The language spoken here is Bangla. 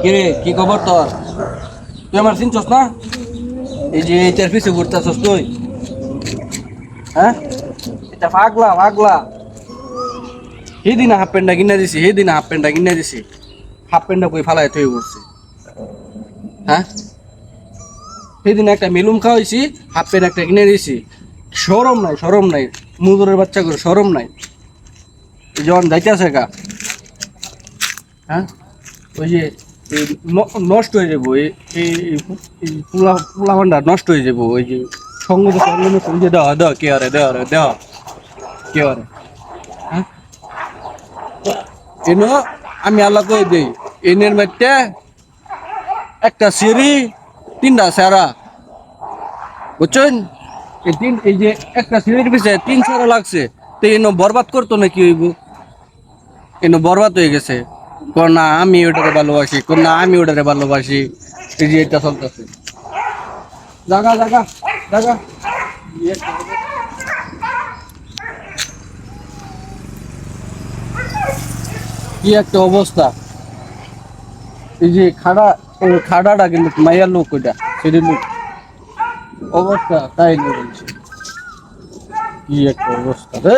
কিরে কি খবর তোর? তুই আমার চিনছস না? এই যে এইটার পিছে ঘুরতেছস তুই, হ্যাঁ? এটা পাগলা পাগলা। সেদিন হাফ প্যান্টটা কিনে দিছি, সেদিন হাফ প্যান্টটা কিনে দিছি। হাফ প্যান্টটা কই ফালায় তুই উঠছে, হ্যাঁ? সেদিন একটা মেলুম খাওয়াইছি, হাফ প্যান্ট একটা কিনে দিছি। সরম নাই, সরম নাই। মুজুরের বাচ্চা করে সরম নাই। এই যখন যাইতেছে গা, হ্যাঁ, ওই যে এই নষ্ট হয়ে যাবো, এই এই পোলা পোলা ভান্ডার নষ্ট হয়ে যাবো। ওই যে সঙ্গ সঙ্গ যে দেওয়া দেওয়া কে আরে দেওয়া দেওয়া কে আরে, হ্যাঁ, এনো আমি আল্লাহ কই দেই এনের মধ্যে একটা সিঁড়ি তিনটা সেরা, বুঝছেন? এই যে একটা সিঁড়ির পিছিয়ে তিন সেরা লাগছে, তো এনো বরবাদ করতো নাকি হইব? এনো বরবাদ হয়ে গেছে। কোন না আমি ওটারে ভালোবাসি, কোন না আমি ওটারে ভালোবাসি। এই যে এটা চলতেছে, জাগা জাগা জাগা। কি একটা অবস্থা! এই যে খাড়া, ওই খাড়াটা কিন্তু মাইয়ার লোক, ওইটা সেটি লোক অবস্থা তাই বলছে। কি একটা অবস্থা রে!